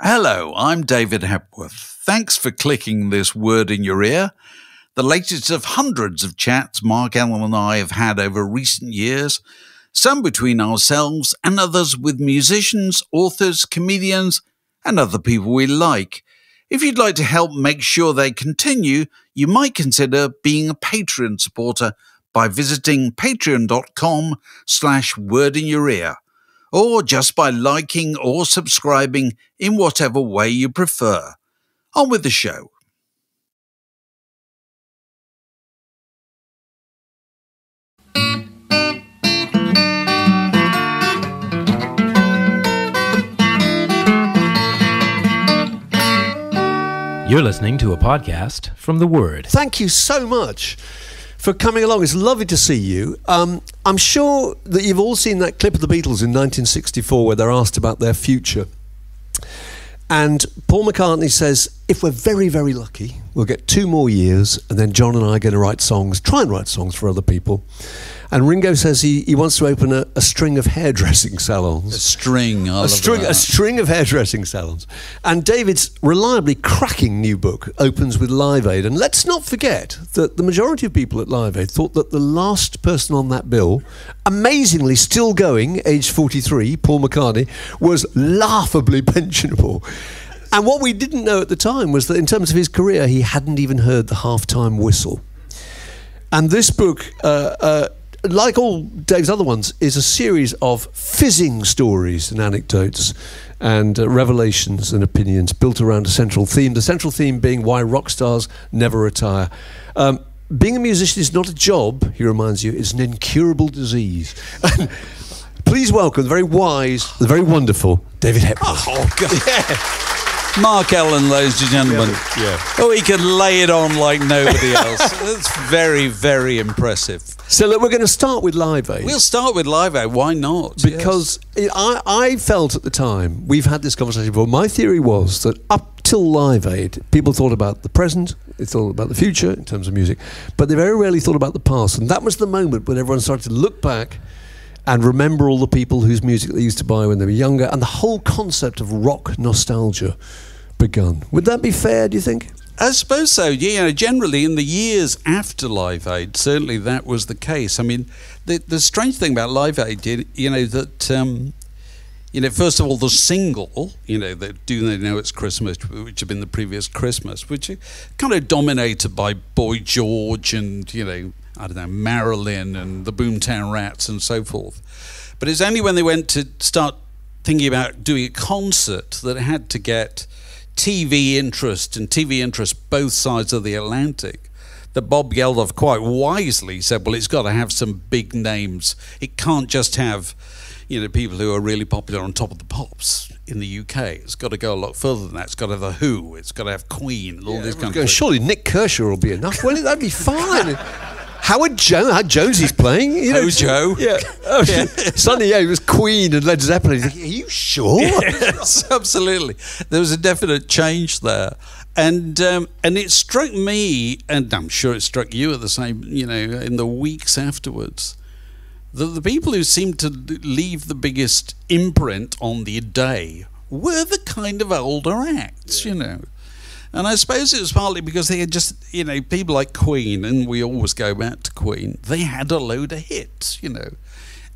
Hello, I'm David Hepworth. Thanks for clicking this word in your ear, the latest of hundreds of chats Mark Allen and I have had over recent years, some between ourselves and others with musicians, authors, comedians, and other people we like. If you'd like to help make sure they continue, you might consider being a Patreon supporter by visiting patreon.com/wordinyourear, or just by liking or subscribing in whatever way you prefer. On with the show. You're listening to a podcast from The Word. Thank you so much for coming along. It's lovely to see you. I'm sure that you've all seen that clip of the Beatles in 1964 where they're asked about their future. And Paul McCartney says, if we're very, very lucky, we'll get 2 more years and then John and I are going to write songs, try and write songs for other people. And Ringo says he wants to open a string of hairdressing salons. A string of hairdressing salons. And David's reliably cracking new book opens with Live Aid. And let's not forget that the majority of people at Live Aid thought that the last person on that bill, amazingly still going, aged 43, Paul McCartney, was laughably pensionable. And what we didn't know at the time was that in terms of his career, he hadn't even heard the halftime whistle. And this book, like all Dave's other ones, is a series of fizzing stories and anecdotes and revelations and opinions built around a central theme, the central theme being why rock stars never retire. Being a musician is not a job, he reminds you, it's an incurable disease. Please welcome the very wise, the very wonderful David Hepworth. Oh, God. Yeah. Mark Allen, ladies and gentlemen. Yeah. Oh, he could lay it on like nobody else. That's very, very impressive. So look, we're going to start with Live Aid. We'll start with Live Aid. Why not? Because I felt at the time, we've had this conversation before, my theory was that up till Live Aid, people thought about the present, they thought about the future in terms of music, but they very rarely thought about the past. And that was the moment when everyone started to look back and remember all the people whose music they used to buy when they were younger, and the whole concept of rock nostalgia begun. Would that be fair, do you think? I suppose so. Yeah, generally in the years after Live Aid, certainly that was the case. I mean, the strange thing about Live Aid, that first of all, the single, that Do They Know It's Christmas, which had been the previous Christmas, which kind of dominated by Boy George and, I don't know, Marilyn and the Boomtown Rats and so forth. But it's only when they went to start thinking about doing a concert that it had to get TV interest both sides of the Atlantic, that Bob Geldof quite wisely said, well, it's got to have some big names. It can't just have, people who are really popular on Top of the Pops in the UK. It's got to go a lot further than that. It's got to have The Who. It's got to have Queen and all this kind of thing. Surely Nick Kershaw will be enough. Well, that'd be fine. Howard Jonesy's playing. Joe. Yeah. Oh, yeah. Suddenly, it was Queen and Led Zeppelin. Like, are you sure? Yes, absolutely. There was a definite change there. And it struck me, and I'm sure it struck you at the same, in the weeks afterwards, that the people who seemed to leave the biggest imprint on the day were the kind of older acts, And I suppose it was partly because they had just, people like Queen, and we always go back to Queen, they had a load of hits,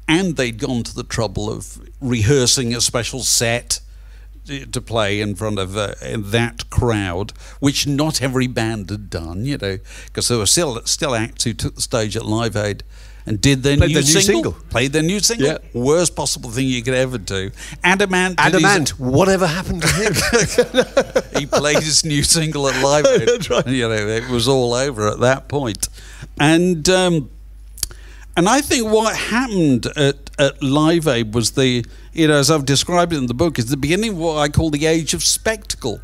and they'd gone to the trouble of rehearsing a special set to play in front of that crowd, which not every band had done, because there were still acts who took the stage at Live Aid and did their new single. Played their new single. Yeah. Worst possible thing you could ever do. Adamant. Whatever happened to him? He played his new single at Live Aid. That's right. It was all over at that point. And I think what happened at Live Aid was as I've described it in the book, is the beginning of what I call the age of spectacle,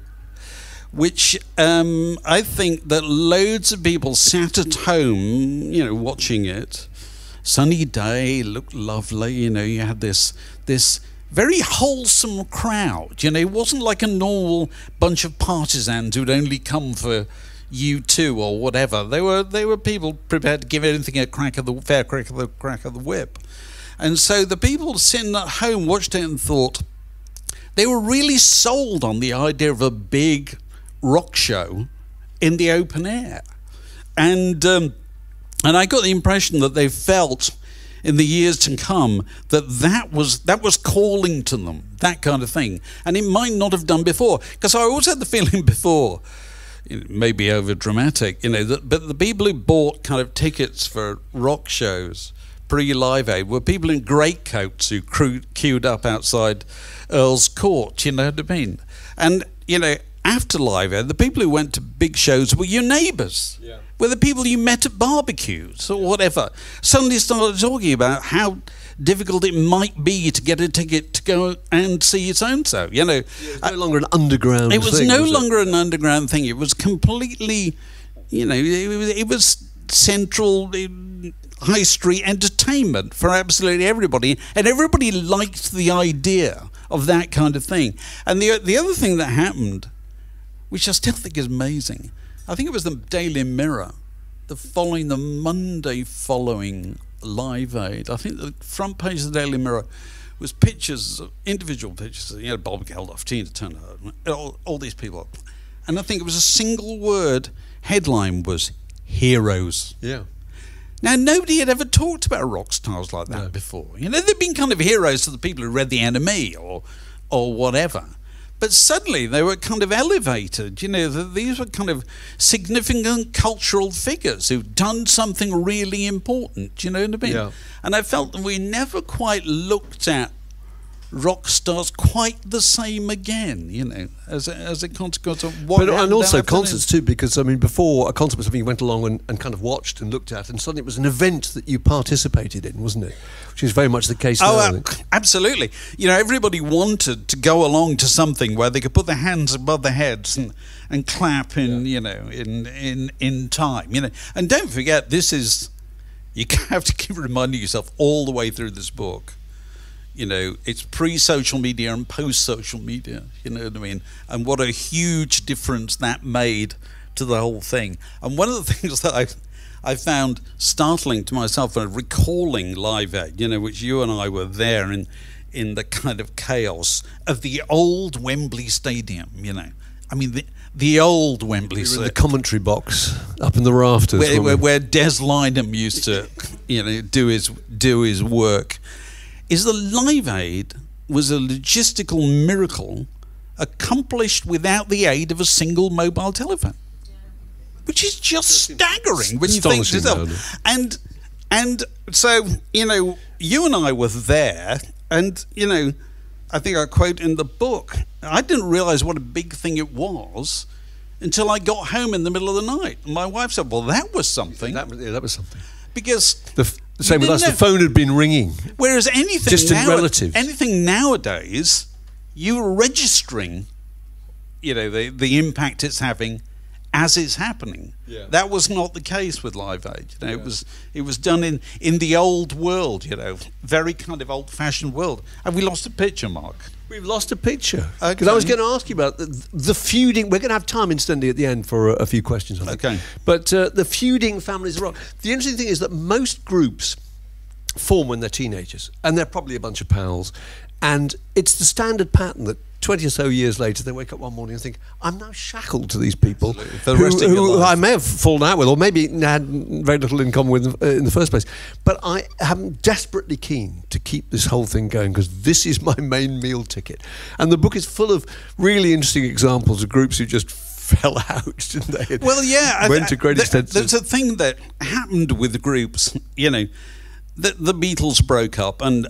which I think that loads of people sat at home, watching it. Sunny day, looked lovely, you had this very wholesome crowd, it wasn't like a normal bunch of partisans who'd only come for U2 or whatever. They were people prepared to give anything a fair crack of the whip. And so the people sitting at home watched it and thought, they were really sold on the idea of a big rock show in the open air. And I got the impression that they felt in the years to come that was calling to them, that kind of thing. And it might not have done before, because I always had the feeling before, it may be over dramatic, but the people who bought kind of tickets for rock shows pre-Live Aid were people in greatcoats who queued up outside Earl's Court, you know what I mean? And, after Live Aid, the people who went to big shows were your neighbours. Yeah. Were the people you met at barbecues or whatever. Suddenly started talking about how difficult it might be to get a ticket to go and see so-and-so. It was no longer an underground thing. It was no longer an underground thing. It was completely, it was central high street entertainment for absolutely everybody. And everybody liked the idea of that kind of thing. And the other thing that happened, which I still think is amazing, I think it was the Daily Mirror, the Monday following Live Aid. I think the front page of the Daily Mirror was pictures, individual pictures, Bob Geldof, Tina Turner, all these people. And I think it was a single word headline was heroes. Yeah. Now, nobody had ever talked about rock stars like that before. They'd been kind of heroes to the people who read The Enemy or whatever. But suddenly they were kind of elevated. These were kind of significant cultural figures who'd done something really important. You know what I mean? Yeah. And I felt that we never quite looked at rock stars quite the same again, as a consequence of what happened. And also concerts too, because before a concert was something you went along and kind of watched and looked at, and suddenly it was an event that you participated in, wasn't it? Which is very much the case now. Oh, absolutely. everybody wanted to go along to something where they could put their hands above their heads and clap in time. And don't forget, this is, you have to keep reminding yourself all the way through this book. It's pre-social media and post-social media, you know what I mean? And what a huge difference that made to the whole thing. And one of the things that I found startling to myself when recalling Live Aid, which you and I were there in the kind of chaos of the old Wembley Stadium, the old Wembley Stadium. In the commentary box up in the rafters. Where Des Lynam used to, do his work. Is the Live Aid was a logistical miracle accomplished without the aid of a single mobile telephone, which is just staggering when you think to yourself. And so, you and I were there, and, I think I quote in the book, I didn't realise what a big thing it was until I got home in the middle of the night. And my wife said, well, that was something. That was something. Because... The same with us, the phone had been ringing. Whereas distant relatives. Anything nowadays, you're registering, the impact it's having as it's happening. Yeah. That was not the case with Live Aid. It was done in the old world, very kind of old-fashioned world. Have we lost a picture, Mark? We've lost a picture. Because I was going to ask you about the feuding. We're going to have time, incidentally, at the end for a few questions, I think. Okay. But the feuding families of rock. The interesting thing is that most groups form when they're teenagers, and they're probably a bunch of pals. And it's the standard pattern that 20 or so years later, they wake up one morning and think, I'm now shackled to these people who I may have fallen out with, or maybe had very little in common with in the first place. But I am desperately keen to keep this whole thing going because this is my main meal ticket. And the book is full of really interesting examples of groups who just fell out, didn't they? Well, yeah. Went to great extent. There's a thing that happened with the groups, the Beatles broke up and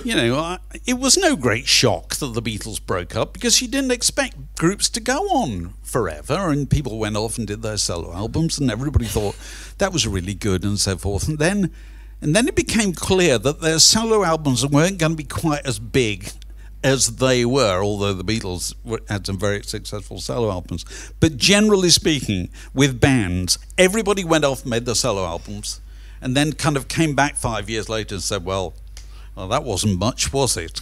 it was no great shock that the Beatles broke up because you didn't expect groups to go on forever, and people went off and did their solo albums, and everybody thought that was really good and so forth. And then it became clear that their solo albums weren't going to be quite as big as they were, although the Beatles had some very successful solo albums. But generally speaking, with bands, everybody went off and made their solo albums, and then kind of came back 5 years later and said, well, that wasn't much, was it?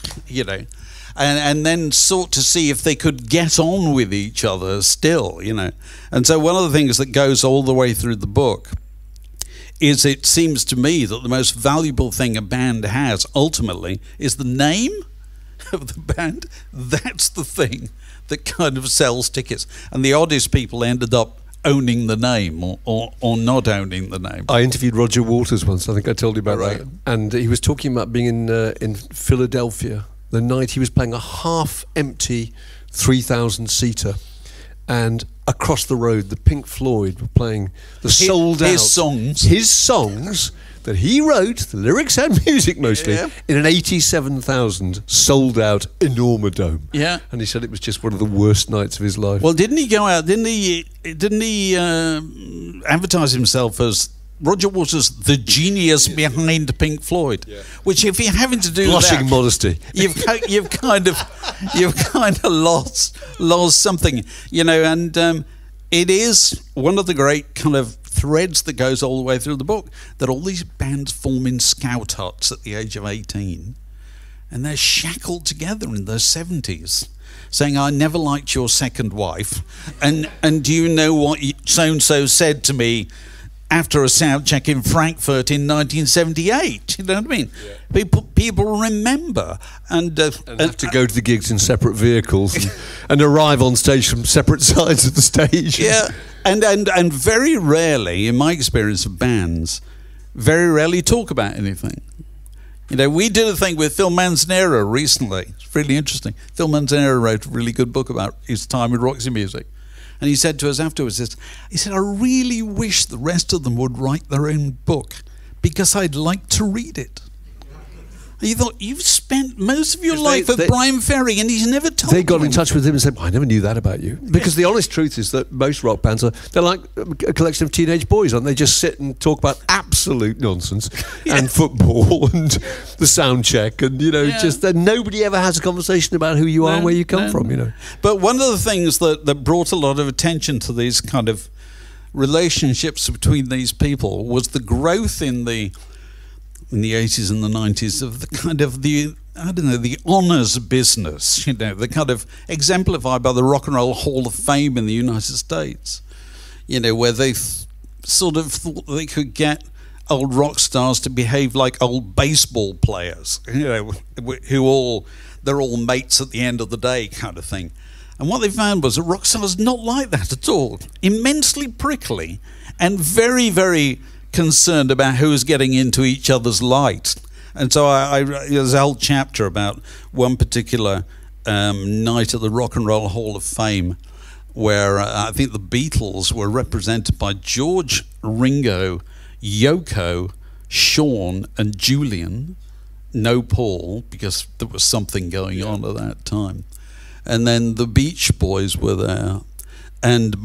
And then sought to see if they could get on with each other still, And so one of the things that goes all the way through the book is it seems to me that the most valuable thing a band has ultimately is the name. of the band, that's the thing that kind of sells tickets. And the oddest people ended up owning the name or not owning the name. I interviewed Roger Waters once, I think I told you about Right. that. And he was talking about being in Philadelphia the night he was playing a half-empty 3,000-seater. And across the road, the Pink Floyd were playing the sold-out... His songs that he wrote, the lyrics and music mostly, in an 87,000 sold-out Enormodome. Yeah. And he said it was just one of the worst nights of his life. Well, didn't he go out? Didn't he advertise himself as Roger Waters, the genius behind Pink Floyd? Yeah. Which, if you're having to do blushing modesty, you've kind of lost something, you know. And it is one of the great kind of threads that goes all the way through the book, that all these bands form in scout huts at the age of 18, and they're shackled together in their 70s, saying, "I never liked your second wife, and do you know what so-and-so said to me after a sound check in Frankfurt in 1978? You know what I mean? Yeah. People remember and have to go to the gigs in separate vehicles and arrive on stage from separate sides of the stage. Yeah, and very rarely, in my experience of bands, very rarely talk about anything. You know, we did a thing with Phil Manzanera recently. It's really interesting. Phil Manzanera wrote a really good book about his time with Roxy Music. And he said to us afterwards, he said, "I really wish the rest of them would write their own book, because I'd like to read it." And you thought, you've spent most of your life with Brian Ferry, and he's never told They got in touch with him and said, "I never knew that about you." Because the honest truth is that most rock bands they're like a collection of teenage boys, aren't they? Just sit and talk about absolute nonsense and football and the sound check, and just that nobody ever has a conversation about who you are and where you come from. But one of the things that brought a lot of attention to these kind of relationships between these people was the growth in the 80s and the 90s of the kind of the honours business, the kind of exemplified by the Rock and Roll Hall of Fame in the United States, where they sort of thought they could get old rock stars to behave like old baseball players, they're all mates at the end of the day kind of thing. And what they found was that rock stars not like that at all, immensely prickly and very, very concerned about who's getting into each other's light. And so there's a whole chapter about one particular night at the Rock and Roll Hall of Fame, where I think the Beatles were represented by George, Ringo, Yoko, Sean and Julian, no Paul, because there was something going on at that time. And then the Beach Boys were there. And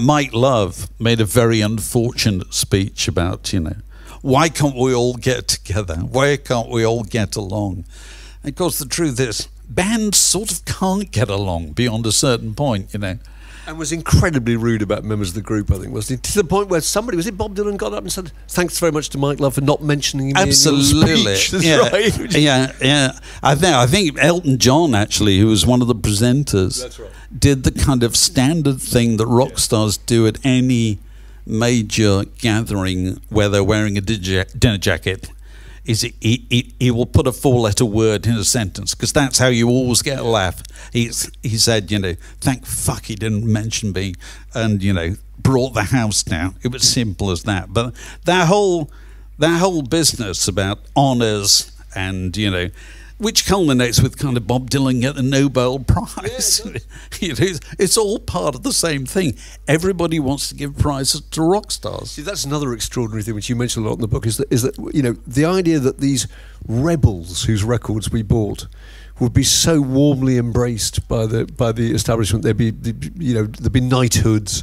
Mike Love made a very unfortunate speech about, why can't we all get together? Why can't we all get along? And of course, the truth is, bands sort of can't get along beyond a certain point, And was incredibly rude about members of the group, I think, wasn't he? To the point where was it Bob Dylan got up and said, "Thanks very much to Mike Love for not mentioning him Absolutely. in your speech." That's right. Yeah. I think Elton John, actually, who was one of the presenters, That's right, did the kind of standard thing that rock stars do at any major gathering where they're wearing a dinner jacket. Is he will put a 4-letter word in a sentence, because that's how you always get a laugh. He said, "Thank fuck he didn't mention me," and brought the house down. It was simple as that. But that whole business about honours and which culminates with kind of Bob Dylan get the Nobel Prize. Yeah, it's all part of the same thing. Everybody wants to give prizes to rock stars. See, that's another extraordinary thing which you mentioned a lot in the book, is that the idea that these rebels whose records we bought would be so warmly embraced by the establishment. There'd be knighthoods,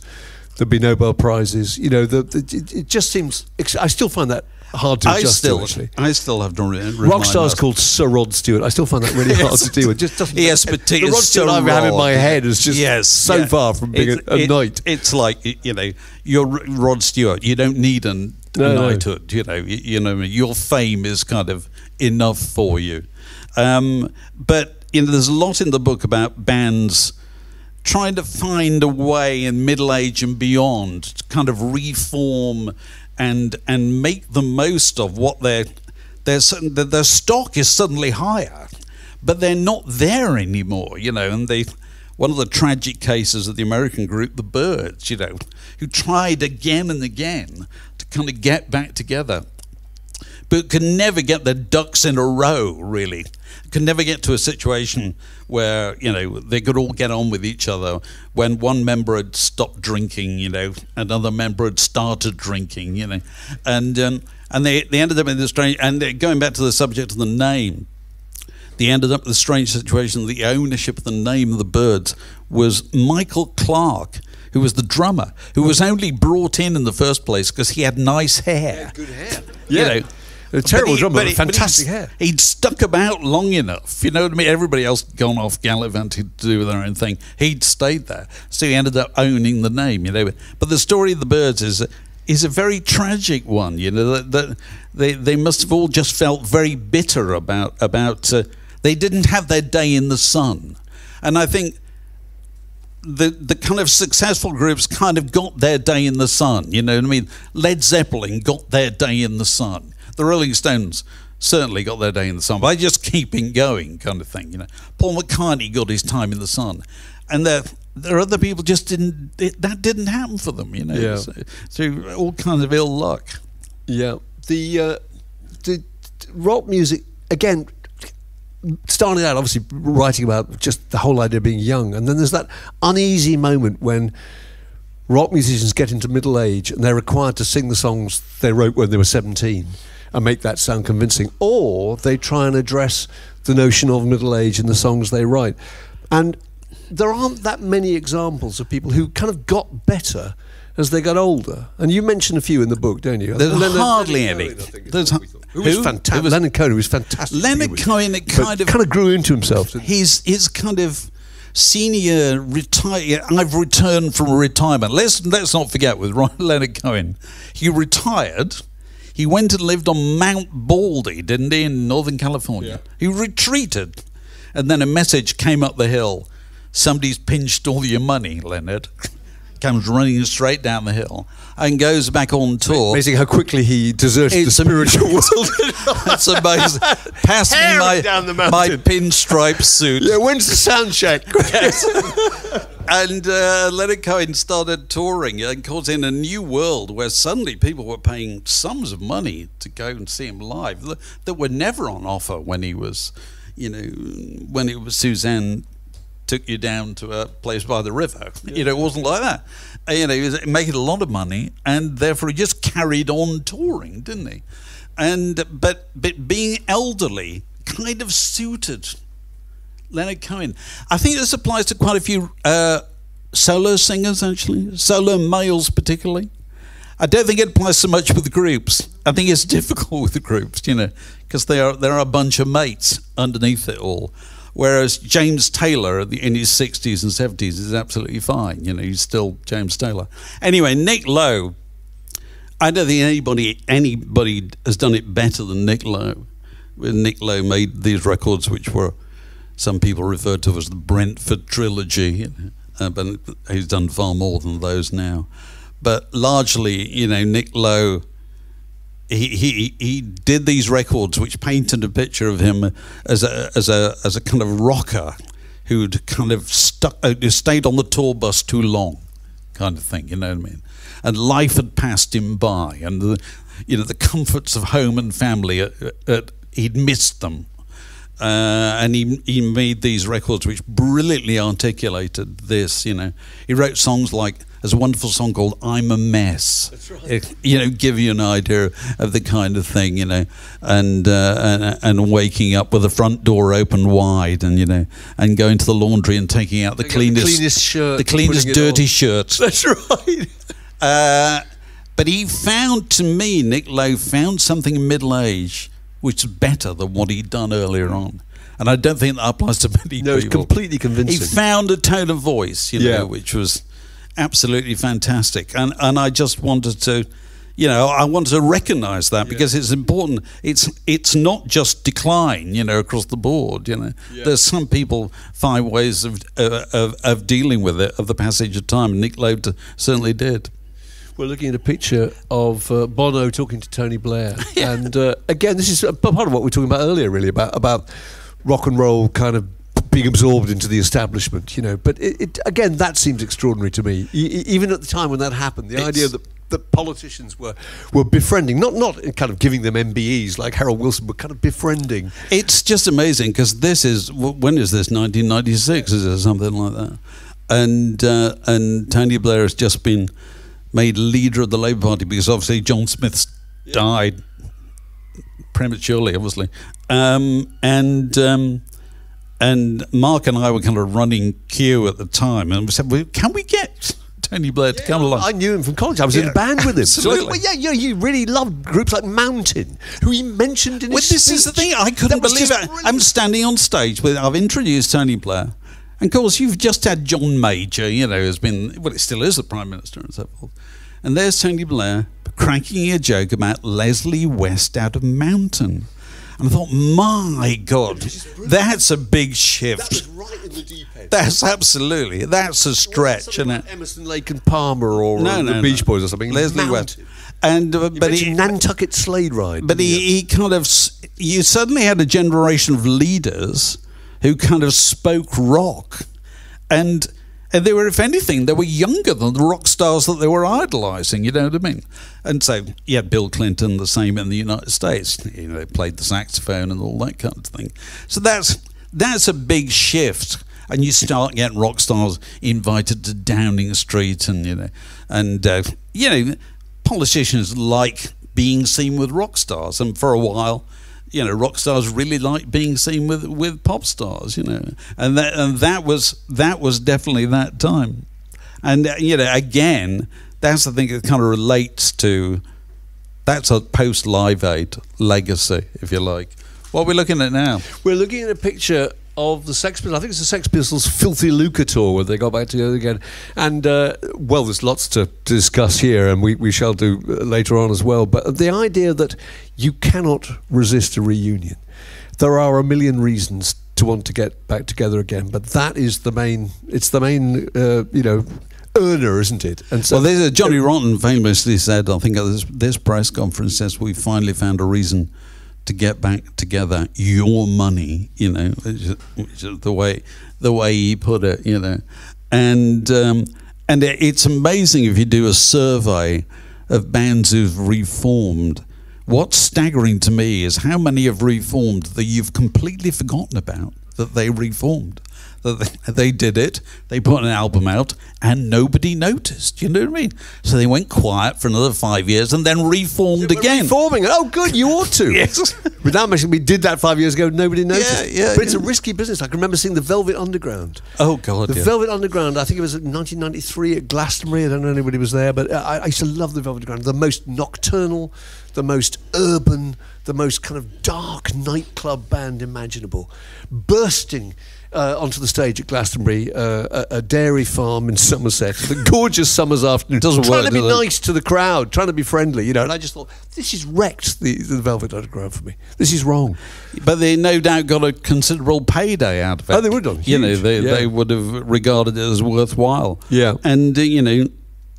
there'd be Nobel Prizes. It just seems. I still find that hard to adjust to, actually. I still have to remind rock stars called Sir Rod Stewart. I still find that really hard to deal with. Just doesn't. Yes, but the Rod Stewart I have in my head is just so far from being a knight. It's like you're Rod Stewart. You don't need a knighthood. Your fame is kind of enough for you. But there's a lot in the book about bands trying to find a way in middle age and beyond to kind of reform and make the most of what their stock is suddenly higher, but they're not there anymore, you know. And one of the tragic cases of the American group, the Byrds, you know, who tried again and again to kind of get back together, but could never get their ducks in a row, really. Could never get to a situation where, you know, they could all get on with each other. When one member had stopped drinking, you know, another member had started drinking, you know, and they ended up in this strange. And going back to the subject of the name, they ended up in the strange situation. The ownership of the name of the Byrds was Michael Clarke, who was the drummer, who was only brought in the first place because he had nice hair. Yeah, good hair. You Yeah. know. A terrible drummer, but fantastic hair. He'd stuck about long enough, you know what I mean? Everybody else had gone off gallivanting to do their own thing. He'd stayed there, so he ended up owning the name, you know. But the story of the Byrds is a very tragic one, you know. That they must have all just felt very bitter about they didn't have their day in the sun, and I think the kind of successful groups kind of got their day in the sun, you know what I mean? Led Zeppelin got their day in the sun. The Rolling Stones certainly got their day in the sun, by just keeping going, kind of thing, you know. Paul McCartney got his time in the sun, and there are other people just that didn't happen for them, you know. Yeah. Through all kinds of ill luck. Yeah, the rock music again. Starting out, obviously, writing about just the whole idea of being young, and then there's that uneasy moment when rock musicians get into middle age and they're required to sing the songs they wrote when they were 17 and make that sound convincing, or they try and address the notion of middle age in the songs they write. And there aren't that many examples of people who kind of got better as they got older. And you mentioned a few in the book, don't you? There's hardly any. Who was fantastic. Leonard Cohen was fantastic. Leonard Cohen kind of grew into himself. His kind of senior retire. I've returned from retirement. Let's not forget with Leonard Cohen, he retired. He went and lived on Mount Baldy, didn't he, in Northern California? Yeah. He retreated, and then a message came up the hill: somebody's pinched all your money, Leonard. Comes running straight down the hill and goes back on tour. Amazing how quickly he deserted the spiritual world. It's amazing. Passed me my pinstripe suit. Yeah, when's the sound check? Yes. And Leonard Cohen started touring, and of course in a new world where suddenly people were paying sums of money to go and see him live that were never on offer when he was, you know, when it was Suzanne took you down to a place by the river. Yeah. You know, it wasn't like that. You know, he was making a lot of money, and therefore he just carried on touring, didn't he? And but being elderly kind of suited Leonard Cohen. I think this applies to quite a few solo singers, actually, solo males particularly. I don't think it applies so much with the groups. I think it's difficult with the groups, you know, because there are a bunch of mates underneath it all. Whereas James Taylor in his 60s and 70s is absolutely fine. You know, he's still James Taylor. Anyway, Nick Lowe, I don't think anybody has done it better than Nick Lowe. Nick Lowe made these records which were, some people refer to as the Brentford Trilogy, but he's done far more than those now. But largely, you know, Nick Lowe, he did these records which painted a picture of him as a kind of rocker who'd kind of stayed on the tour bus too long, kind of thing, you know what I mean? And life had passed him by, and the comforts of home and family, he'd missed them, and he made these records which brilliantly articulated this. You know, he wrote songs like, there's a wonderful song called "I'm a Mess." That's right. You know, give you an idea of the kind of thing, you know, and waking up with the front door open wide, and you know, and going to the laundry and taking out the cleanest shirt, the cleanest dirty shirts. That's right. But he found, to me, Nick Lowe found something in middle age which is better than what he'd done earlier on. And I don't think that applies to many people. No, it's completely convincing. He found a tone of voice, you know, which was absolutely fantastic. And I just wanted to, you know, I wanted to recognise that because it's important. It's not just decline, you know, across the board, you know. Yeah. There's some people find ways of dealing with it, of the passage of time. Nick Lowe certainly did. We're looking at a picture of Bono talking to Tony Blair. And again, this is part of what we were talking about earlier, really, about rock and roll kind of being absorbed into the establishment, But it again, that seems extraordinary to me. Even at the time when that happened, the idea that politicians were befriending, not kind of giving them MBEs like Harold Wilson, but kind of befriending. It's just amazing because when is this? 1996, is it something like that? And Tony Blair has just been made leader of the Labour Party because obviously John Smith died prematurely, obviously, and Mark and I were kind of running queue at the time, and we said, well, "Can we get Tony Blair to come along?" I knew him from college. I was in a band with him. Absolutely. So, you really loved groups like Mountain, who he mentioned in his This is the thing. I couldn't believe it. I'm standing on stage I've introduced Tony Blair, and of course you've just had John Major, who's been, well, it still is the Prime Minister and so forth, and there's Tony Blair cracking a joke about Leslie West out of Mountain. And I thought, my God, that's a big shift. That was right in the deep end. That's a stretch, isn't it? Like Emerson, Lake and Palmer, or the Beach Boys or something. Leslie West. And but Nantucket Slade Ride. But he kind of, you suddenly had a generation of leaders who kind of spoke rock, and they were, if anything, they were younger than the rock stars that they were idolising, you know what I mean? And so, Bill Clinton, the same in the United States. They played the saxophone and all that kind of thing. So that's a big shift. And you start getting rock stars invited to Downing Street, and politicians like being seen with rock stars. And for a while, rock stars really like being seen with pop stars, and that was definitely that time. And again, that's the thing that kind of relates to, that's a post Live Aid legacy, if you like. What are we looking at now? We're looking at a picture of the Sex Pistols. I think it's the Sex Pistols' Filthy Lucre tour, where they got back together again. And, well, there's lots to discuss here, and we shall do later on as well. But the idea that you cannot resist a reunion. There are a million reasons to want to get back together again, but that is the main, earner, isn't it? And so, well, Johnny Rotten famously said, I think at this press conference, says, we finally found a reason to get back together, your money, which is the way he put it, and it's amazing if you do a survey of bands who've reformed. What's staggering to me is how many have reformed that you've completely forgotten about that they reformed. That they did it, they put an album out, and nobody noticed. You know what I mean? So they went quiet for another 5 years and then reformed again. Reforming? Oh, good, you ought to. Yes. Without mentioning, we did that 5 years ago, nobody noticed. Yeah, but it's a risky business. I can remember seeing the Velvet Underground. Oh, God, The Velvet Underground, I think it was in 1993 at Glastonbury. I don't know if anybody was there, but I used to love the Velvet Underground. The most nocturnal, the most urban, the most kind of dark nightclub band imaginable. Bursting onto the stage at Glastonbury, a dairy farm in Somerset, the gorgeous summer's afternoon, trying to be nice to the crowd, trying to be friendly, and I just thought, this has wrecked the Velvet Underground for me. This is wrong. But they no doubt got a considerable payday out of it. Oh, they would have. They would have regarded it as worthwhile. Yeah. And,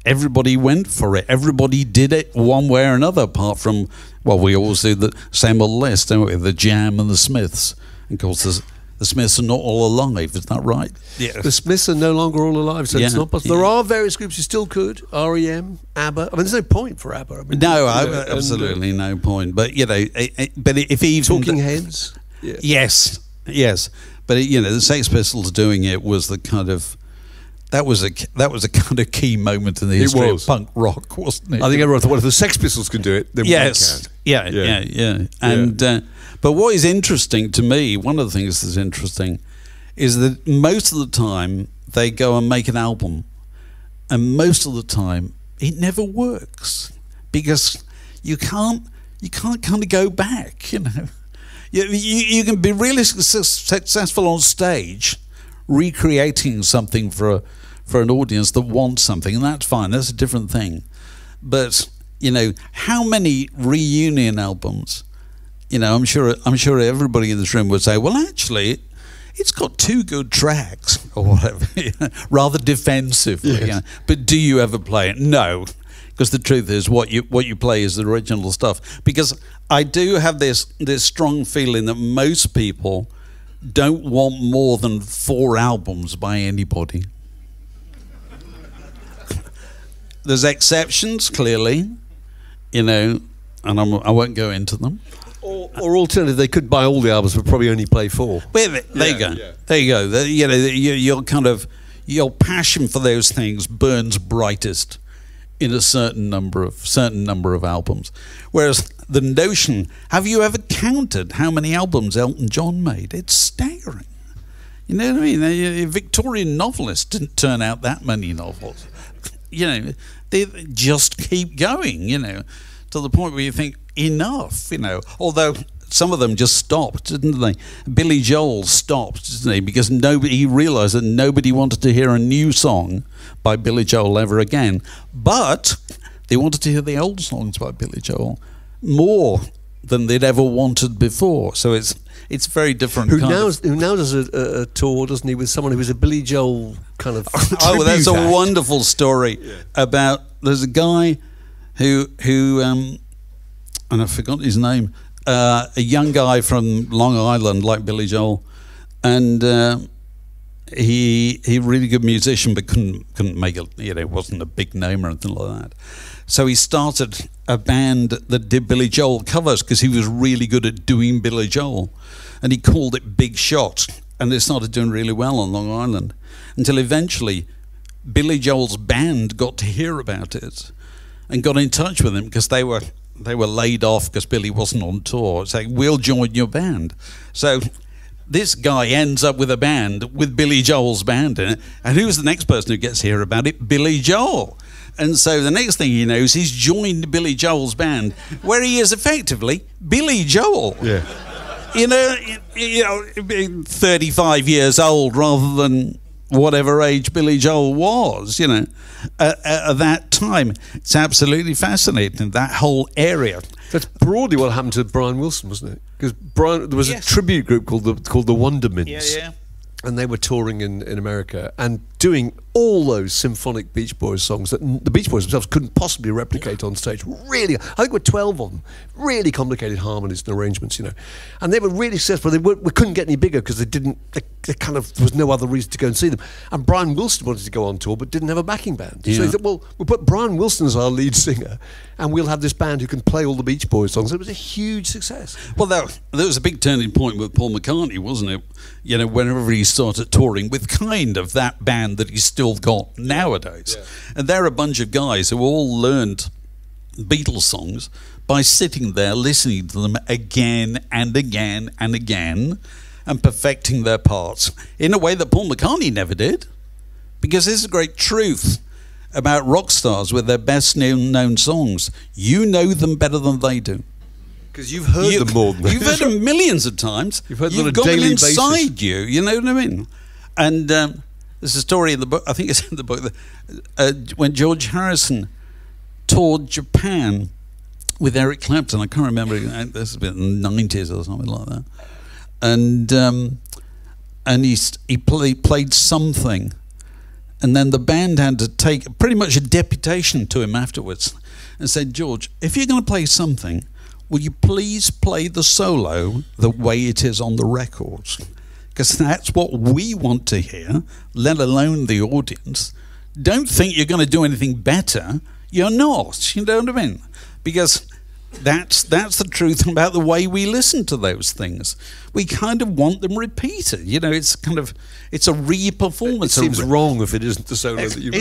everybody went for it. Everybody did it one way or another, apart from, well, we always do the same old list, don't we? The Jam and the Smiths. And of course, the Smiths are not all alive, is that right? Yeah. The Smiths are no longer all alive, so it's not possible. There are various groups who still could. R.E.M., ABBA. I mean, there's no point for ABBA. I mean, absolutely no point. But, but if even... Talking Heads? Yeah. Yes. But, the Sex Pistols doing it was the kind of... That was a kind of key moment in the history of punk rock, wasn't it? I think everyone thought, well, if the Sex Pistols can do it, then we can. Yeah. And but what is interesting to me, one of the things that's interesting, is that most of the time they go and make an album, and most of the time it never works because you can't kind of go back. You can be really successful on stage, recreating something for an audience that wants something, and that's fine. That's a different thing. But how many reunion albums? I'm sure everybody in this room would say, well, actually, it's got 2 good tracks or whatever, rather defensively. Yes. But do you ever play it? No, because the truth is, what you play is the original stuff. Because I do have this strong feeling that most people don't want more than 4 albums by anybody. There's exceptions, clearly, and I won't go into them. Or alternatively, they could buy all the albums but probably only play 4. There you go. Yeah. There you go. Your passion for those things burns brightest in a certain number of albums. Whereas the notion, have you ever counted how many albums Elton John made? It's staggering. You know what I mean? A Victorian novelist didn't turn out that many novels. They just keep going, to the point where you think, enough, although some of them just stopped, didn't they? Billy Joel stopped, didn't he? Because he realised that nobody wanted to hear a new song by Billy Joel ever again. But they wanted to hear the old songs by Billy Joel more than they'd ever wanted before. So it's very different. Who now does a tour, doesn't he, with someone who was a Billy Joel kind of oh, that's a wonderful story about, there's a guy who and I've forgotten his name, a young guy from Long Island like Billy Joel, and he really good musician but couldn't make it, wasn't a big name or anything like that. So he started a band that did Billy Joel covers because he was really good at doing Billy Joel, and he called it Big Shot, and they started doing really well on Long Island until eventually Billy Joel's band got to hear about it and got in touch with him because they were laid off because Billy wasn't on tour, saying, we'll join your band. So this guy ends up with a band with Billy Joel's band in it, and who's the next person who gets to hear about it? Billy Joel. And so the next thing he knows, he's joined Billy Joel's band, where he is effectively Billy Joel. Yeah. 35 years old rather than whatever age Billy Joel was, at that time. It's absolutely fascinating, that whole area. That's broadly what happened to Brian Wilson, wasn't it? Because there was a tribute group called the Wondermints. Yeah. And they were touring in America and doing all those symphonic Beach Boys songs that the Beach Boys themselves couldn't possibly replicate on stage. Really, I think we're 12 of them. Really complicated harmonies and arrangements, And they were really successful. We couldn't get any bigger because there was no other reason to go and see them. And Brian Wilson wanted to go on tour but didn't have a backing band. Yeah. So he thought, well, we'll put Brian Wilson as our lead singer and we'll have this band who can play all the Beach Boys songs. It was a huge success. Well, there was a big turning point with Paul McCartney, wasn't it? Whenever he started touring with kind of that band that he's still got nowadays. Yeah. And they're a bunch of guys who all learned Beatles songs by sitting there listening to them again and again and again and perfecting their parts in a way that Paul McCartney never did. Because this is a great truth about rock stars with their best known songs. You know them better than they do. Because you've heard them more than You've heard them millions of times. You've heard them on a daily basis. You've got them inside you, you know what I mean? And there's a story in the book, I think it's in the book, when George Harrison toured Japan with Eric Clapton. I can't remember, this has been in the 90s or something like that. And he played something. And then the band had to take pretty much a deputation to him afterwards and said, George, if you're going to play something, will you please play the solo the way it is on the records? Because that's what we want to hear, let alone the audience. Don't think you're going to do anything better. You're not, you know what I mean? Because that's the truth about the way we listen to those things. We kind of want them repeated. It's a re-performance. It seems wrong if it isn't the solo that you've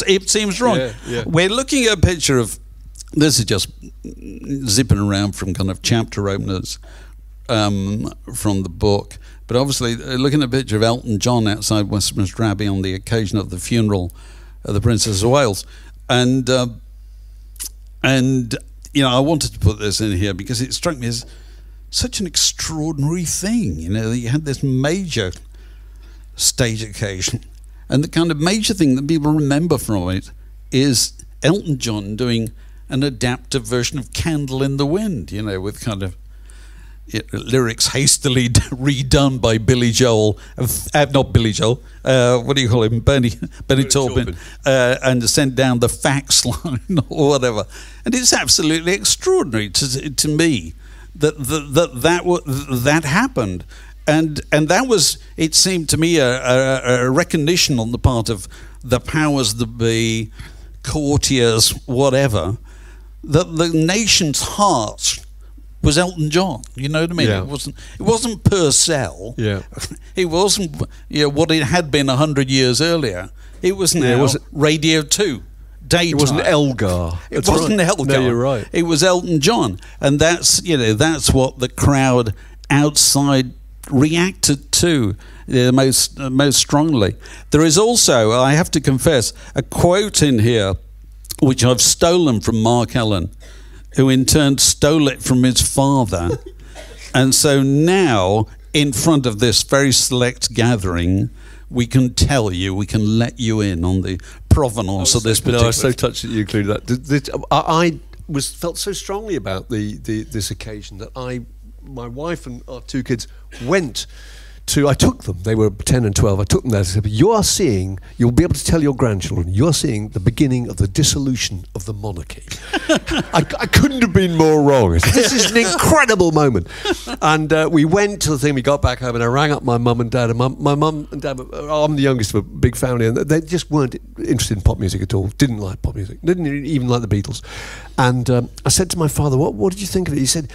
It seems wrong. Yeah. We're looking at a picture of, this is just zipping around from kind of chapter openers from the book. But obviously, looking at a picture of Elton John outside Westminster Abbey on the occasion of the funeral of the Princess of Wales. And I wanted to put this in here because it struck me as such an extraordinary thing. You had this major stage occasion. And the kind of major thing that people remember from it is Elton John doing an adaptive version of Candle in the Wind, with kind of lyrics hastily redone by Billy Joel, not Billy Joel, what do you call him, Bernie Taupin, and sent down the fax line or whatever. And it's absolutely extraordinary to me that happened. And that was, it seemed to me, a recognition on the part of the powers that be, courtiers, whatever, that the nation's heart was Elton John. You know what I mean? Yeah. It wasn't Purcell. Yeah. It wasn't what it had been 100 years earlier. It was now Radio 2. Daytime. It wasn't Elgar. It wasn't Elgar. No, you're right. It was Elton John, and that's what the crowd outside reacted to most strongly. There is also, I have to confess, a quote in here which I've stolen from Mark Allen, who in turn stole it from his father, and so now in front of this very select gathering, we can let you in on the provenance of this particular. I was so touched that you included that. I felt so strongly about this occasion that my wife and our two kids went to. I took them. They were 10 and 12. I took them there. I said, you'll be able to tell your grandchildren, you're seeing the beginning of the dissolution of the monarchy. I couldn't have been more wrong. Said, this is an incredible moment. And we went to the thing. We got back home, and I rang up my mum and dad. And my mum and dad, I'm the youngest of a big family, and they just weren't interested in pop music at all. Didn't like pop music. Didn't even like the Beatles. And I said to my father, what did you think of it? He said,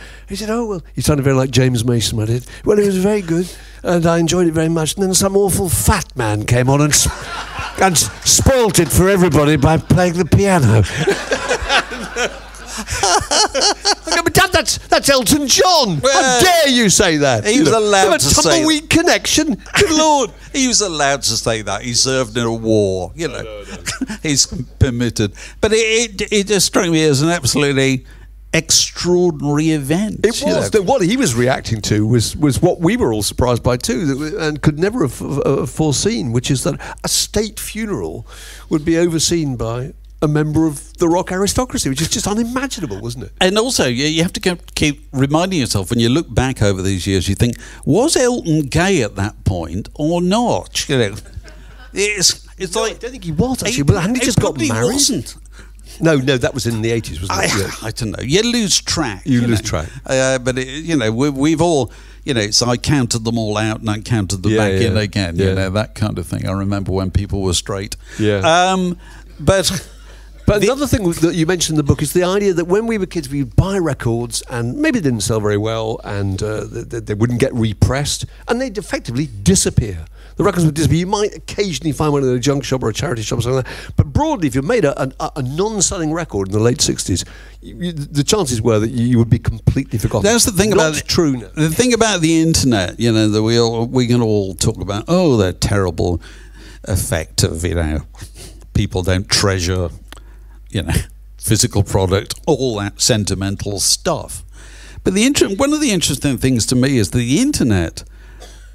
oh, well, he sounded very like James Mason. I did. Well, it was very good, and I enjoyed it very much. And then some awful fat man came on and spoilt it for everybody by playing the piano. But Dad, that's Elton John. How dare you say that? He was allowed to say that. Tumbleweed connection. Good Lord. He was allowed to say that. He served in a war. No. He's permitted. But it just struck me as an absolutely extraordinary event. It was. What he was reacting to was what we were all surprised by too, and could never have foreseen, which is that a state funeral would be overseen by a member of the rock aristocracy, which is just unimaginable, wasn't it? And also, you have to keep reminding yourself, when you look back over these years, you think, was Elton gay at that point or not? It's like, I don't think he was, actually. But hadn't he just got married? Wasn't. No, that was in the 80s, wasn't it? I don't know. You lose track. You lose track. But, we've all... so I counted them all out and I counted them back in again, that kind of thing. I remember when people were straight. Yeah. But another thing that you mentioned in the book is the idea that when we were kids, we would buy records and maybe they didn't sell very well, and they wouldn't get repressed, and they'd effectively disappear. The records would disappear. You might occasionally find one in a junk shop or a charity shop or something like that. But broadly, if you made a non-selling record in the late 60s, the chances were that you would be completely forgotten. That's the thing about true now. The thing about the internet, that we can all talk about, the terrible effect of, people don't treasure physical product, all that sentimental stuff. But one of the interesting things to me is the internet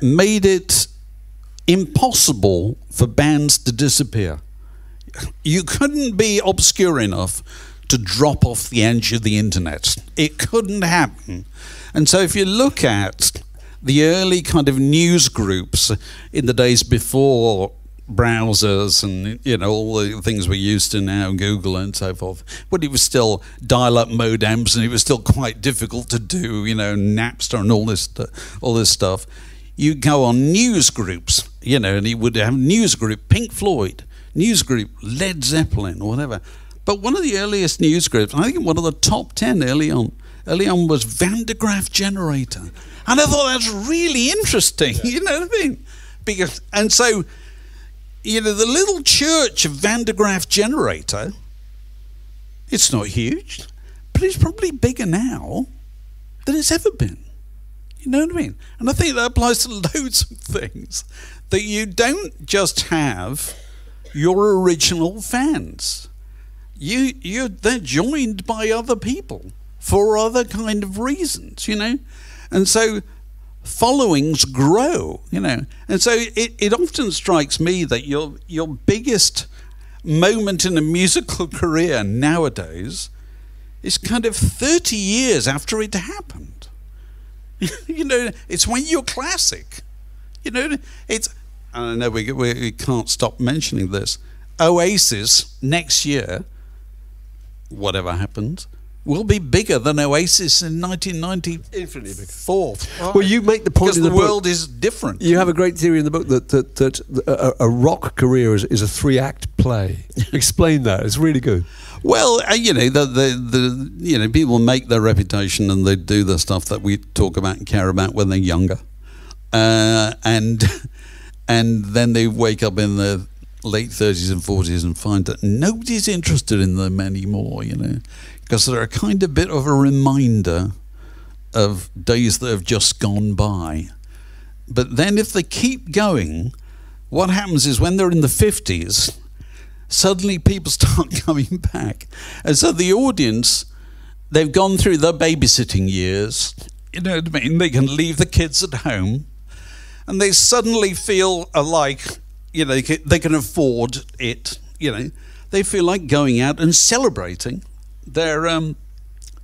made it impossible for bands to disappear. You couldn't be obscure enough to drop off the edge of the internet. It couldn't happen. And so if you look at the early kind of news groups in the days before browsers and all the things we're used to now, Google and so forth, but it was still dial-up modems, and it was still quite difficult to do, Napster and all this stuff. You go on news groups, and he would have news group Pink Floyd, news group Led Zeppelin or whatever. But one of the earliest news groups, I think one of the top 10 early on was Van de Graaff Generator, and I thought that's really interesting. You know what I mean? And so the little church of Van de Graaff Generator, it's not huge, but it's probably bigger now than it's ever been. You know what I mean? And I think that applies to loads of things, that you don't just have your original fans. They're joined by other people for other kind of reasons, And so followings grow, and so it often strikes me that your biggest moment in a musical career nowadays is kind of 30 years after it happened. It's when you're classic. It's, I know we can't stop mentioning this. Oasis next year, whatever happens, will be bigger than Oasis in 1994. Infinitely bigger. Well, you make the point because in the the world is different. You have a great theory in the book that a rock career is a 3-act play. Explain that. It's really good. Well, the people make their reputation and they do the stuff that we talk about and care about when they're younger, and then they wake up in their late 30s and 40s and find that nobody's interested in them anymore, because they're a kind of bit of a reminder of days that have just gone by. But then if they keep going, what happens is when they're in the 50s, suddenly people start coming back. And so the audience, they've gone through their babysitting years, you know what I mean? They can leave the kids at home and they suddenly feel like, they can afford it, They feel like going out and celebrating their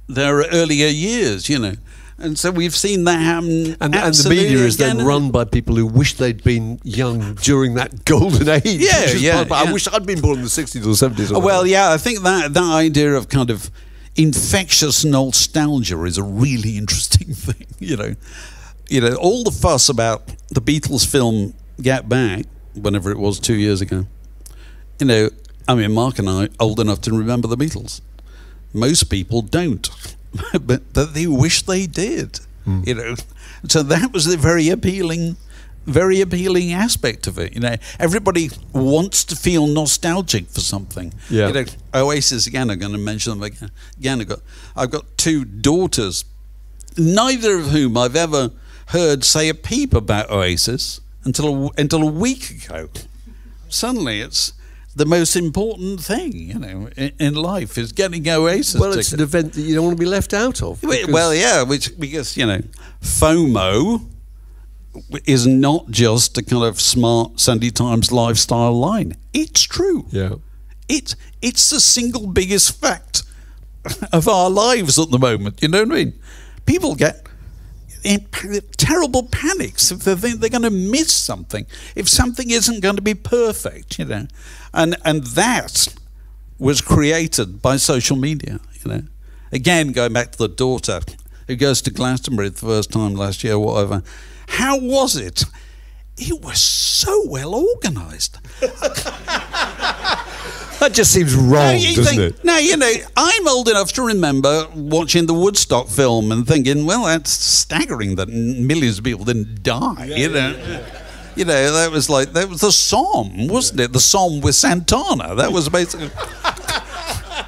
earlier years, And so we've seen that happen. And the media is then run by people who wish they'd been young during that golden age. Yeah. I wish I'd been born in the 60s or 70s. Well, I think that idea of kind of infectious nostalgia is a really interesting thing, all the fuss about the Beatles film Get Back, whenever it was 2 years ago, Mark and I are old enough to remember the Beatles. Most people don't. But they wish they did, So that was the very appealing aspect of it. Everybody wants to feel nostalgic for something. Yeah. Oasis again. I'm going to mention them again. I've got 2 daughters, neither of whom I've ever heard say a peep about Oasis until a week ago. Suddenly, it's the most important thing, in life is getting Oasis. Well, it's an event that you don't want to be left out of. Well, yeah, because FOMO is not just a kind of smart Sunday Times lifestyle line. It's true. Yeah, it's the single biggest fact of our lives at the moment. You know what I mean? People get in terrible panics if they think they're going to miss something, if something isn't going to be perfect, and that was created by social media, Again, going back to the daughter who goes to Glastonbury the first time last year, whatever. How was it? It was so well organised. That just seems wrong, doesn't it? Now, I'm old enough to remember watching the Woodstock film and thinking, well, that's staggering that millions of people didn't die, that was the Somme, wasn't it? The Somme with Santana. That was basically...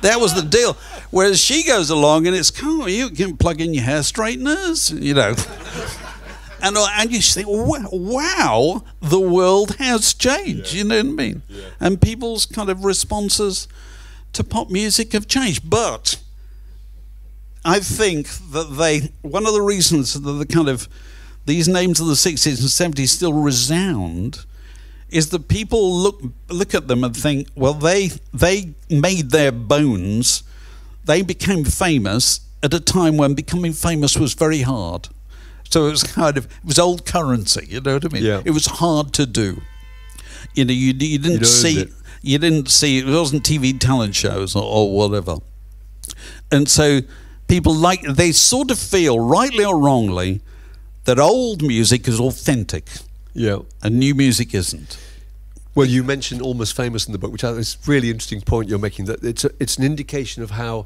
that was the deal. Whereas she goes along and it's, you can plug in your hair straighteners, And you think, wow, the world has changed, you know what I mean? Yeah. And people's kind of responses to pop music have changed. But I think that one of the reasons that these names of the 60s and 70s still resound is that people look at them and think, well, they made their bones, they became famous at a time when becoming famous was very hard. So it was old currency, you know what I mean? Yeah. It was hard to do. You didn't see, it wasn't TV talent shows or whatever. And so people they sort of feel, rightly or wrongly, that old music is authentic. Yeah. And new music isn't. Well, you mentioned Almost Famous in the book, which is a really interesting point you're making, that it's an indication of how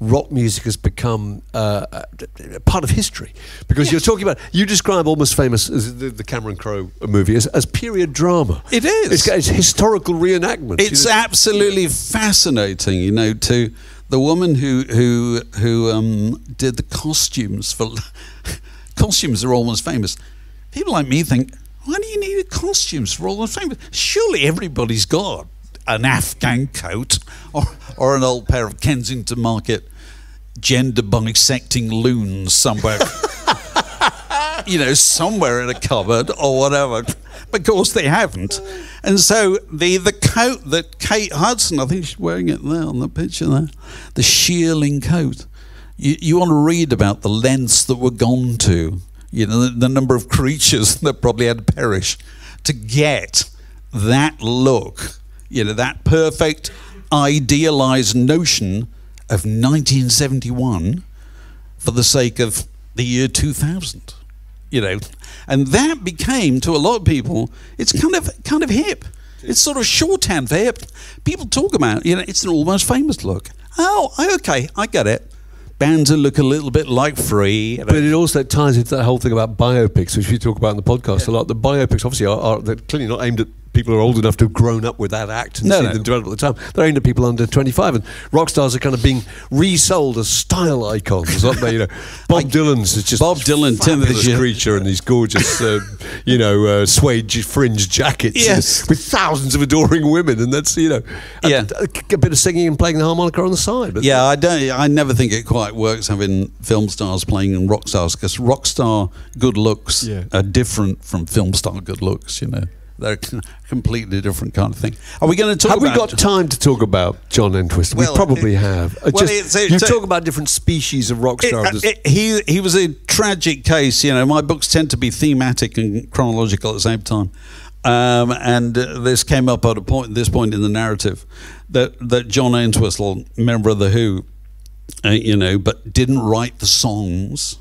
rock music has become part of history, because you're talking about, you describe Almost Famous as the Cameron Crowe movie as period drama. It is. It's historical reenactment. It's absolutely fascinating, to the woman who did the costumes for costumes are Almost Famous. People like me think, why do you need costumes for Almost Famous? Surely everybody's got an Afghan coat or an old pair of Kensington Market gender bisecting loons somewhere, somewhere in a cupboard or whatever. But of course they haven't. And so the coat that Kate Hudson, I think she's wearing it there on the picture there, the shearling coat. You want to read about the lengths that were gone to, the number of creatures that probably had to perish to get that look. That perfect, idealized notion of 1971 for the sake of the year 2000, you know. And that became, to a lot of people, it's kind of hip. It's sort of shorthand for hip. People talk about, you know, it's an almost famous look. Oh, okay, I get it. Bands that look a little bit like Free. You know. But it also ties into that whole thing about biopics, which we talk about in the podcast a lot. The biopics, obviously, they're clearly not aimed at people who are old enough to have grown up with that act and seen them develop at the time. They're aimed at people under 25, and rock stars are kind of being resold as style icons, aren't they? You know, Bob Dylan's is just Bob Dylan, fabulous creature, and these gorgeous, suede fringe jackets with thousands of adoring women, and that's, you know, a bit of singing and playing the harmonica on the side. But I never think it quite works having film stars playing rock stars, because rock star good looks are different from film star good looks, you know. They're a completely different kind of thing. Are we going to talk about... Have we got time to talk about John Entwistle? We probably have. You talk about different species of rock stars. He was a tragic case. You know, my books tend to be thematic and chronological at the same time. And this came up at this point in the narrative, that John Entwistle, member of The Who, but didn't write the songs,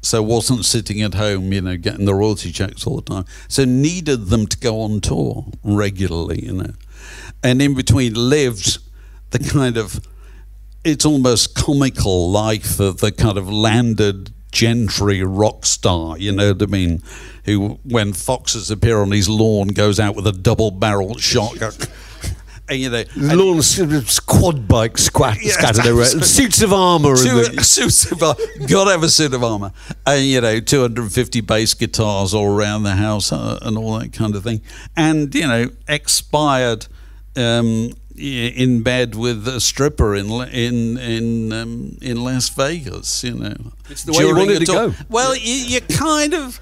so wasn't sitting at home, you know, getting the royalty checks all the time. So needed them to go on tour regularly, you know. And in between lived the kind of, it's almost comical life of the kind of landed gentry rock star, you know what I mean, who, when foxes appear on his lawn, goes out with a double-barreled shotgun. And, you know, lawn quad bikes scattered around, suits of armour. Suits of armour. Got to have a suit of armour. And, you know, 250 bass guitars all around the house and all that kind of thing. And, you know, expired in bed with a stripper in Las Vegas, you know. It's the way you wanted to go. Well, you kind of...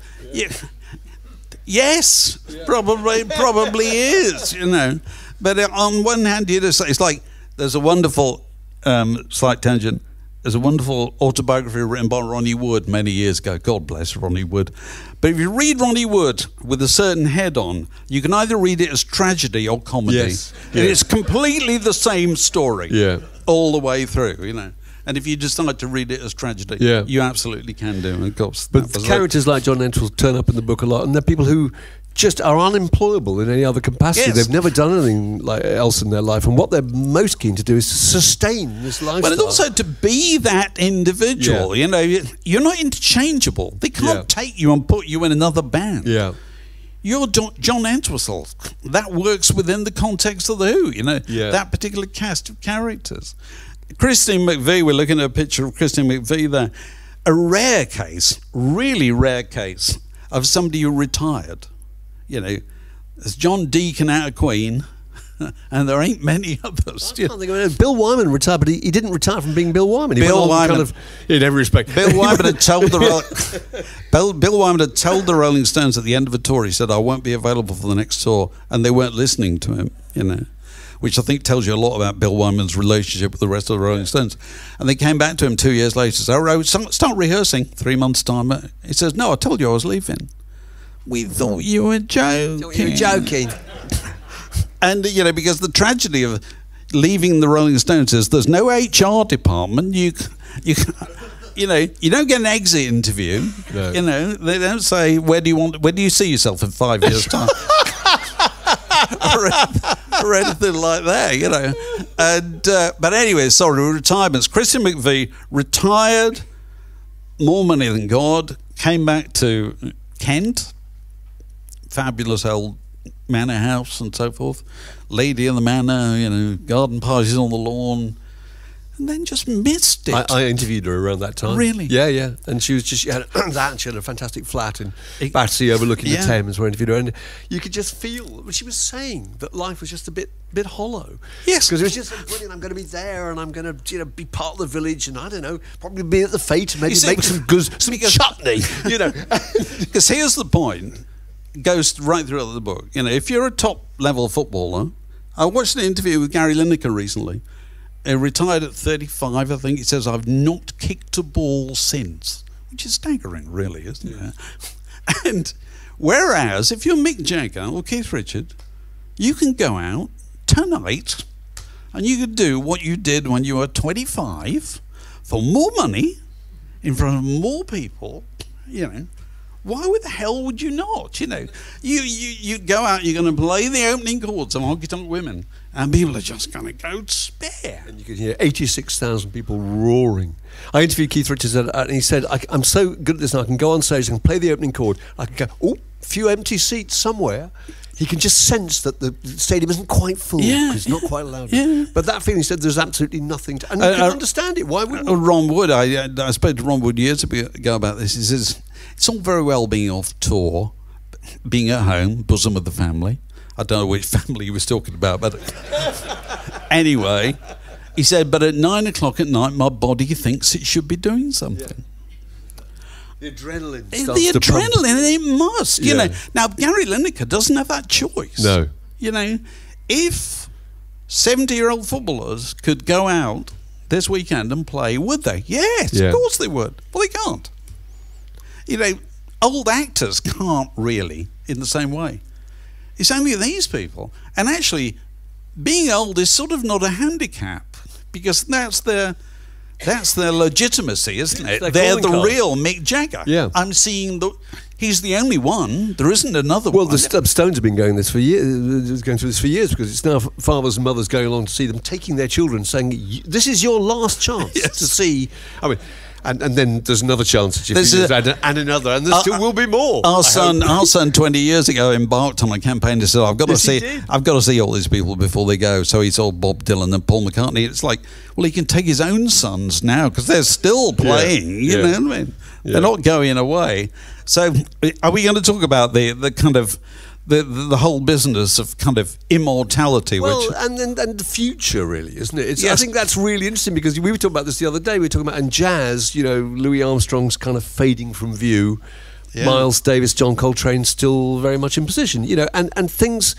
Yes, probably is, you know. But on one hand, it's like there's a wonderful, slight tangent, there's a wonderful autobiography written by Ronnie Wood many years ago. God bless Ronnie Wood. But if you read Ronnie Wood with a certain head on, you can either read it as tragedy or comedy. Yes. And it's completely the same story all the way through, you know. And if you decide to read it as tragedy, you absolutely can do. And of course, but characters like John Entwistle turn up in the book a lot, and they're people who just are unemployable in any other capacity. They've never done anything else in their life, and what they're most keen to do is to sustain this lifestyle. But it's also to be that individual. You know, you're not interchangeable. They can't take you and put you in another band. You're John Entwistle. That works within the context of The Who, you know, that particular cast of characters. Christine McVey, we're looking at a picture of Christine McVey there. A rare case, really rare case, of somebody who retired. You know, there's John Deacon out of Queen, and there ain't many others. I can't think of it. Bill Wyman retired, but he didn't retire from being Bill Wyman. Bill Wyman, in every respect. Bill Wyman had told Bill Wyman had told the Rolling Stones at the end of a tour, he said, "I won't be available for the next tour," and they weren't listening to him. You know, which I think tells you a lot about Bill Wyman's relationship with the rest of the Rolling Stones. And they came back to him 2 years later, said, "Oh, start rehearsing." 3 months' time, he says, "No, I told you I was leaving." "We thought you were joking." And, you know, because the tragedy of leaving the Rolling Stones is there's no HR department. You don't get an exit interview. No. You know, they don't say, where do you see yourself in 5 years' time? or anything like that, you know. And but anyway, sorry, retirements. Christine McVey retired, more money than God, came back to Kent, fabulous old manor house and so forth, lady in the manor, you know, garden parties on the lawn, and then just missed it. I interviewed her around that time. Really? Yeah. And she was she had that, and she had a fantastic flat in Battersea overlooking the Thames where I interviewed her, and you could just feel what she was saying, that life was just a bit hollow. Yes. Because it was just so brilliant. I'm going to be there, and I'm going to, you know, be part of the village, and I don't know, probably be at the fete, and maybe make some chutney, you know. Because here's the point, goes right throughout the book. You know, if you're a top-level footballer, I watched an interview with Gary Lineker recently. He retired at 35, I think. He says, "I've not kicked a ball since," which is staggering, really, isn't it? And whereas, if you're Mick Jagger or Keith Richards, you can go out tonight and you could do what you did when you were 25 for more money in front of more people, you know, why the hell would you not? You know, you go out, you're going to play the opening chords of Honky Tonk Women, and people are just going to go spare. And you could hear 86,000 people roaring. I interviewed Keith Richards, and he said, I'm so good at this now, I can go on stage, I can play the opening chord, I can go, oh, few empty seats somewhere. He can just sense that the stadium isn't quite full, because it's not quite loud. Yeah. But that feeling, he said, there's absolutely nothing to... And you can understand it. Why wouldn't you? Ron Wood, I spoke to Ron Wood years ago about this. He says, it's all very well being off tour, being at home, bosom of the family. I don't know which family he was talking about, but anyway, he said, but at 9 o'clock at night, my body thinks it should be doing something. The adrenaline it must, you know. Now, Gary Lineker doesn't have that choice. No. You know, if 70-year-old footballers could go out this weekend and play, would they? Yes, of course they would. Well, they can't. You know, old actors can't really in the same way. It's only these people. And actually, being old is sort of not a handicap, because that's their legitimacy, isn't it? They're the real Mick Jagger. Yeah. I'm seeing he's the only one. There isn't another one. Well, the Stones have been going through this for years, because it's now fathers and mothers going along to see them, taking their children, saying, this is your last chance to see. I mean, and then there's another chance, and another, and there still will be more. Our son 20 years ago embarked on a campaign to say, I've got to see all these people before they go. So he saw Bob Dylan and Paul McCartney. It's like, well, he can take his own sons now, because they're still playing. You know what I mean? Yeah. They're not going away. So are we going to talk about the kind of the whole business of kind of immortality? Well, and the future, really, isn't it? I think that's really interesting, because we were talking about this the other day. We were talking about in jazz, you know, Louis Armstrong's kind of fading from view. Yeah. Miles Davis, John Coltrane still very much in position, you know, and things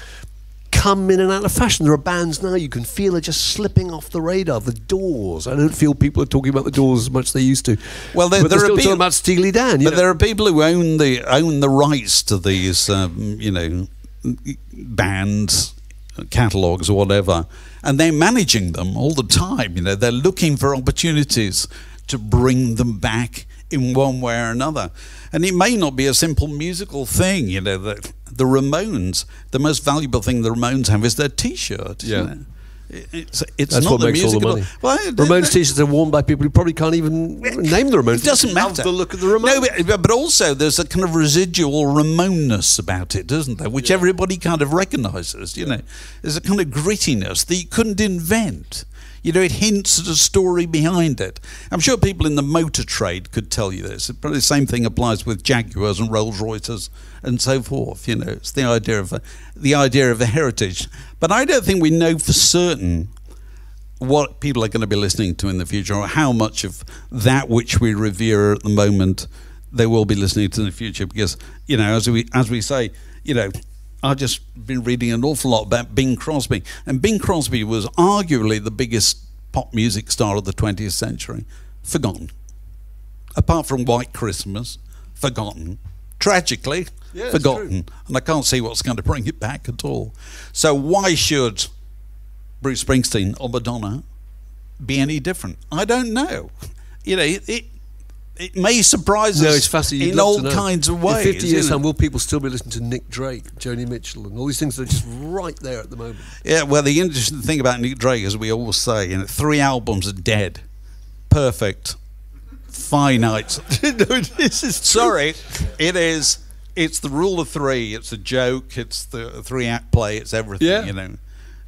come in and out of fashion. There are bands now you can feel are just slipping off the radar. The Doors. I don't feel people are talking about the Doors as much as they used to. Well, they're still talking about Steely Dan. But there are people who own the rights to these, you know, bands, catalogues or whatever, and they're managing them all the time. You know, they're looking for opportunities to bring them back in one way or another. And it may not be a simple musical thing, you know, that the Ramones, the most valuable thing the Ramones have is their T-shirt. Yeah. You know? It's That's not what the makes musical. all the money. Ramones T-shirts are worn by people who probably can't even name the Ramones. It doesn't matter. The look of the Ramones. No, but also there's a kind of residual Ramoneness about it, doesn't there? Which everybody kind of recognises. You know, there's a kind of grittiness that you couldn't invent. You know, it hints at a story behind it. I'm sure people in the motor trade could tell you this. Probably the same thing applies with Jaguars and Rolls Royces and so forth. You know, it's the idea of a heritage. But I don't think we know for certain what people are going to be listening to in the future, or how much of that which we revere at the moment they will be listening to in the future. Because, you know, as we say, you know, I've just been reading an awful lot about Bing Crosby. And Bing Crosby was arguably the biggest pop music star of the 20th century. Forgotten. Apart from White Christmas, forgotten. Tragically, forgotten. And I can't see what's going to bring it back at all. So why should Bruce Springsteen or Madonna be any different? I don't know. You know, it may surprise us in all kinds of ways. In 50 years' time, will people still be listening to Nick Drake, Joni Mitchell, and all these things that are just right there at the moment? Yeah, well, the interesting thing about Nick Drake, as we always say, you know, 3 albums are dead. Perfect. Finite. No, this is sorry, it is. It's the rule of 3. It's a joke. It's the 3-act play. It's everything. Yeah. You know,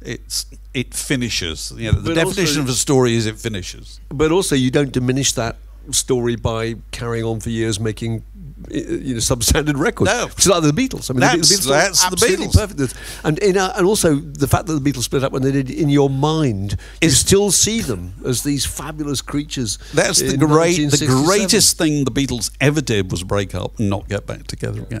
it finishes. You know, the definition of a story is it finishes. But also, you don't diminish that story by carrying on for years making, you know, substandard records. No, which is like the Beatles. I mean, that's the Beatles. Perfect. And also the fact that the Beatles split up when they did, in your mind, you still see them as these fabulous creatures. That's the greatest thing the Beatles ever did was break up and not get back together again.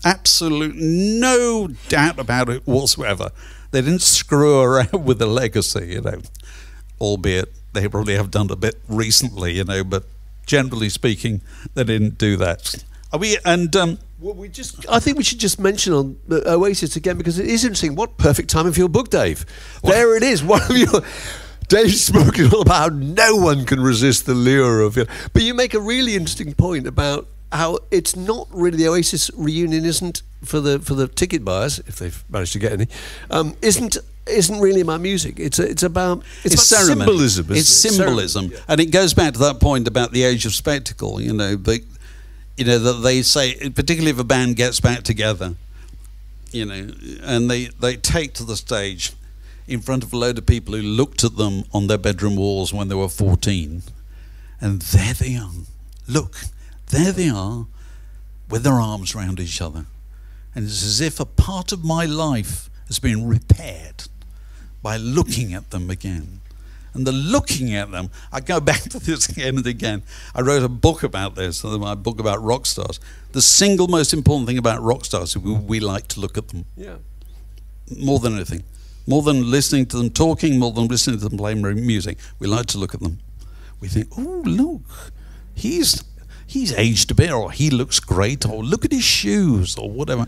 Absolute, no doubt about it whatsoever. They didn't screw around with the legacy, you know, albeit they probably have done a bit recently, you know, but generally speaking, they didn't do that. Well, I think we should just mention on Oasis again, because it is interesting. What perfect timing for your book, Dave. There it is. One of your... Dave's spoken all about how no one can resist the lure of it. But you make a really interesting point about how it's not really, the Oasis reunion isn't for the ticket buyers, if they've managed to get any, isn't really about music. It's about symbolism. It's symbolism, and it goes back to that point about the age of spectacle. That they say, particularly if a band gets back together, and they take to the stage in front of a load of people who looked at them on their bedroom walls when they were 14, and there they are. Look, there they are, with their arms around each other, and it's as if a part of my life has been repaired by looking at them again. And the looking at them, I go back to this again and again. I wrote a book about this, my book about rock stars. The single most important thing about rock stars is we like to look at them. Yeah. More than anything. More than listening to them talking, more than listening to them playing music. We like to look at them. We think, oh, look, he's aged a bit, or he looks great, or look at his shoes, or whatever.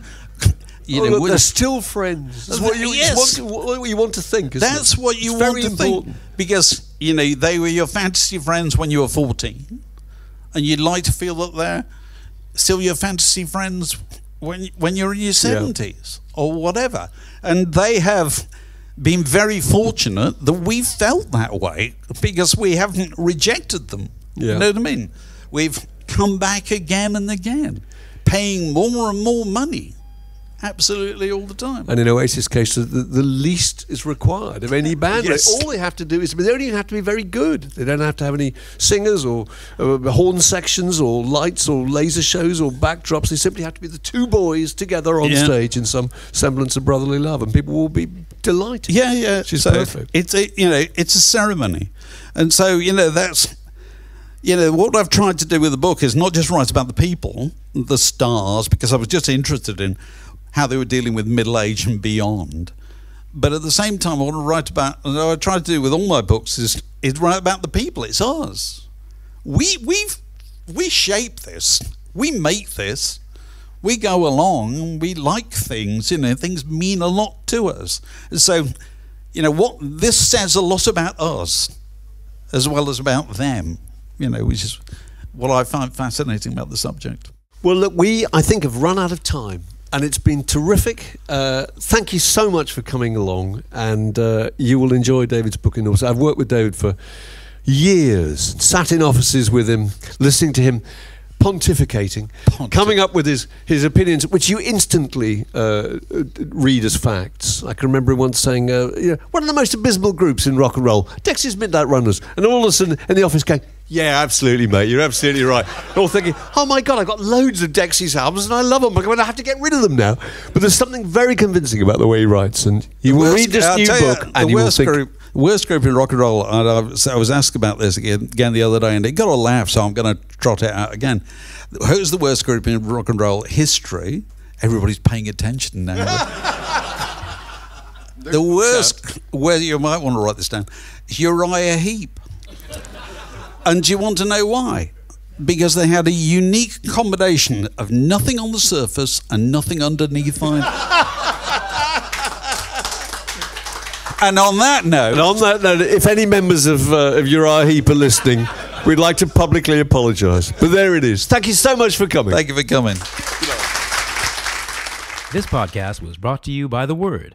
Look, they're still friends. That's what you want to think. That's what you want to think, because they were your fantasy friends when you were 14, and you'd like to feel that they're still your fantasy friends when you're in your 70s or whatever. And they have been very fortunate that we felt that way, because we haven't rejected them. You know what I mean? We've come back again and again, paying more and more money. Absolutely, all the time. And in Oasis' case, the least is required of any band. Yes. All they have to do is, they don't even have to be very good. They don't have to have any singers or horn sections or lights or laser shows or backdrops. They simply have to be the two boys together on stage in some semblance of brotherly love, and people will be delighted. Yeah. Which perfect. It's a ceremony, and so that's. What I've tried to do with the book is not just write about the people, the stars, because I was just interested in how they were dealing with middle age and beyond. But at the same time, I want to write about, and what I try to do with all my books is write about the people. It's us. We shape this. We make this. We go along. We like things. Things mean a lot to us. And so, what this says a lot about us, as well as about them. Which is what I find fascinating about the subject. Well, look, I think, have run out of time, and it's been terrific. Thank you so much for coming along, and you will enjoy David's book enormously. I've worked with David for years, sat in offices with him, listening to him pontificating, coming up with his opinions, which you instantly read as facts. I can remember him once saying, one of the most abysmal groups in rock and roll, Dexys Midnight Runners, and all of a sudden in the office going, yeah, absolutely, mate, you're absolutely right. All thinking, oh my God, I've got loads of Dexys albums and I love them, I'm going to have to get rid of them now. But there's something very convincing about the way he writes, and you will read this new book and you will think... Worst group in rock and roll, and I was asked about this again the other day, and it got a laugh, so I'm going to trot it out again. Who's the worst group in rock and roll history? Everybody's paying attention now. The worst, where you might want to write this down, Uriah Heep. And do you want to know why? Because they had a unique combination of nothing on the surface and nothing underneath either. And on that note, if any members of Uriah Heep are listening, we'd like to publicly apologise. But there it is. Thank you so much for coming. Thank you for coming. This podcast was brought to you by The Word.